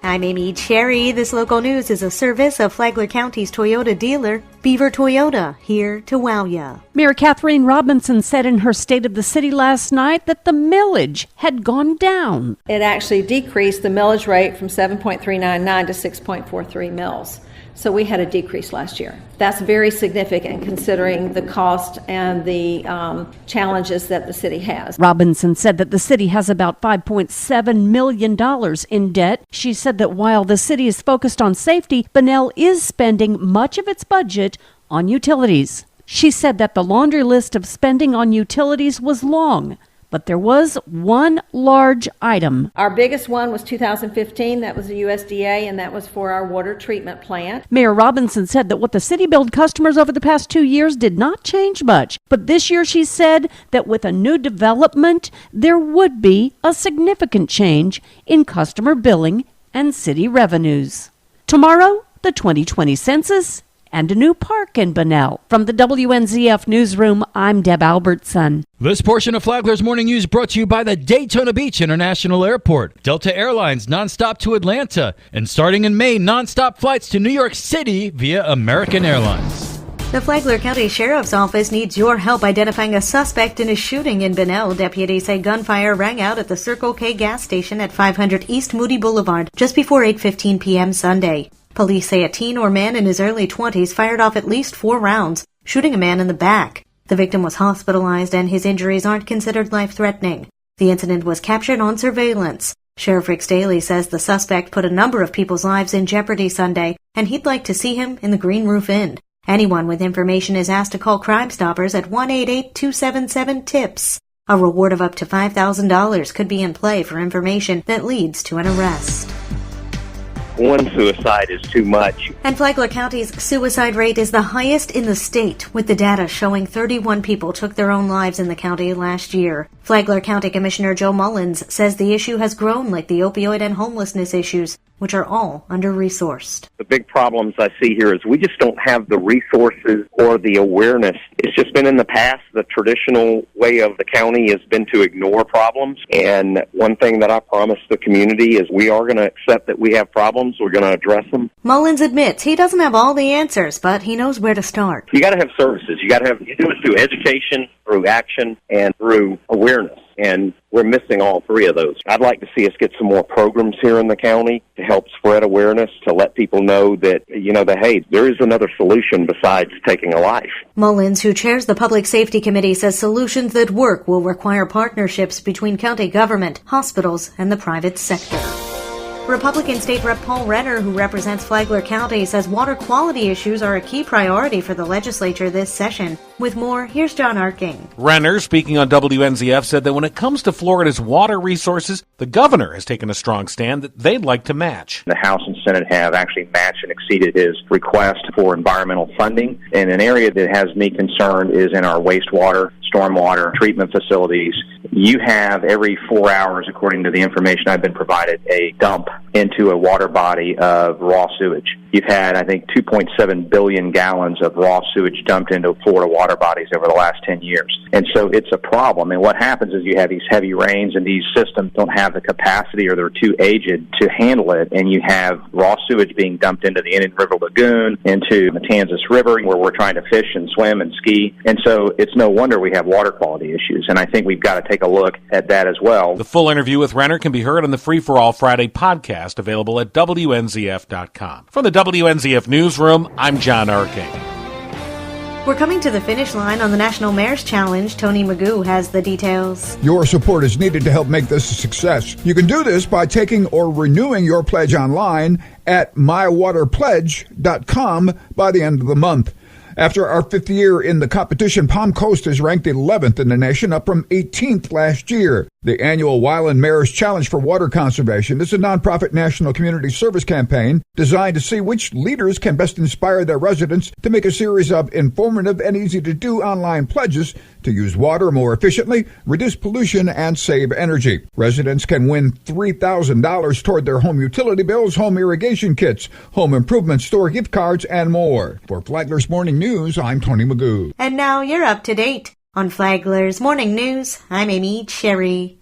I'm Amy Cherry. This local news is a service of Flagler County's Toyota dealer, Beaver Toyota, here to wow ya. Mayor Kathleen Robinson said in her State of the City last night that the millage had gone down. It actually decreased the millage rate from 7.399 to 6.43 mils. So we had a decrease last year. That's very significant considering the cost and the challenges that the city has. Robinson said that the city has about $5.7 million in debt. She said that while the city is focused on safety, Bunnell is spending much of its budget on utilities. She said that the laundry list of spending on utilities was long, but there was one large item. Our biggest one was 2015. That was the USDA, and that was for our water treatment plant. Mayor Robinson said that what the city billed customers over the past 2 years did not change much. But this year she said that with a new development, there would be a significant change in customer billing and city revenues. Tomorrow, the 2020 census and a new park in Bunnell. From the WNZF Newsroom, I'm Deb Albertson. This portion of Flagler's Morning News brought to you by the Daytona Beach International Airport, Delta Airlines nonstop to Atlanta, and starting in May, nonstop flights to New York City via American Airlines. The Flagler County Sheriff's Office needs your help identifying a suspect in a shooting in Bunnell. Deputies say gunfire rang out at the Circle K gas station at 500 East Moody Boulevard just before 8:15 p.m. Sunday. Police say a teen or man in his early 20s fired off at least 4 rounds, shooting a man in the back. The victim was hospitalized and his injuries aren't considered life-threatening. The incident was captured on surveillance. Sheriff Rick Staley says the suspect put a number of people's lives in jeopardy Sunday, and he'd like to see him in the Green Roof Inn. Anyone with information is asked to call Crime Stoppers at 1-888-277-TIPS. A reward of up to $5,000 could be in play for information that leads to an arrest. One suicide is too much. And Flagler County's suicide rate is the highest in the state, with the data showing 31 people took their own lives in the county last year. Flagler County Commissioner Joe Mullins says the issue has grown like the opioid and homelessness issues, which are all under-resourced. The big problems I see here is we just don't have the resources or the awareness. It's just been in the past, the traditional way of the county has been to ignore problems. And one thing that I promise the community is we are going to accept that we have problems. We're going to address them. Mullins admits he doesn't have all the answers, but he knows where to start. You got to have services. You do it through education, through action, and through awareness. And we're missing all 3 of those. I'd like to see us get some more programs here in the county to help spread awareness, to let people know that, hey, there is another solution besides taking a life. Mullins, who chairs the Public Safety Committee, says solutions that work will require partnerships between county government, hospitals, and the private sector. Republican State Rep Paul Renner, who represents Flagler County, says water quality issues are a key priority for the legislature this session. With more, here's John Arking. Renner, speaking on WNZF, said that when it comes to Florida's water resources, the governor has taken a strong stand that they'd like to match. The House and Senate have actually matched and exceeded his request for environmental funding. And an area that has me concerned is in our wastewater, stormwater treatment facilities. You have every 4 hours, according to the information I've been provided, a dump into a water body of raw sewage. You've had, I think, 2.7 billion gallons of raw sewage dumped into Florida water bodies over the last 10 years. And so it's a problem. And what happens is you have these heavy rains and these systems don't have the capacity or they're too aged to handle it. And you have raw sewage being dumped into the Indian River Lagoon, into the Matanzas River, where we're trying to fish and swim and ski. And so it's no wonder we have water quality issues. And I think we've got to take a look at that as well. The full interview with Renner can be heard on the Free for All Friday podcast, available at WNZF.com. From the WNZF Newsroom, I'm John Arking. We're coming to the finish line on the National Mayor's Challenge. Tony Magoo has the details. Your support is needed to help make this a success. You can do this by taking or renewing your pledge online at mywaterpledge.com by the end of the month. After our 5th year in the competition, Palm Coast is ranked 11th in the nation, up from 18th last year. The annual Wyland Mayor's Challenge for Water Conservation is a nonprofit national community service campaign designed to see which leaders can best inspire their residents to make a series of informative and easy-to-do online pledges to use water more efficiently, reduce pollution, and save energy. Residents can win $3,000 toward their home utility bills, home irrigation kits, home improvement store gift cards, and more. For Flagler's Morning News, I'm Tony Magoo. And now you're up to date. On Flagler's Morning News, I'm Amy Cherry.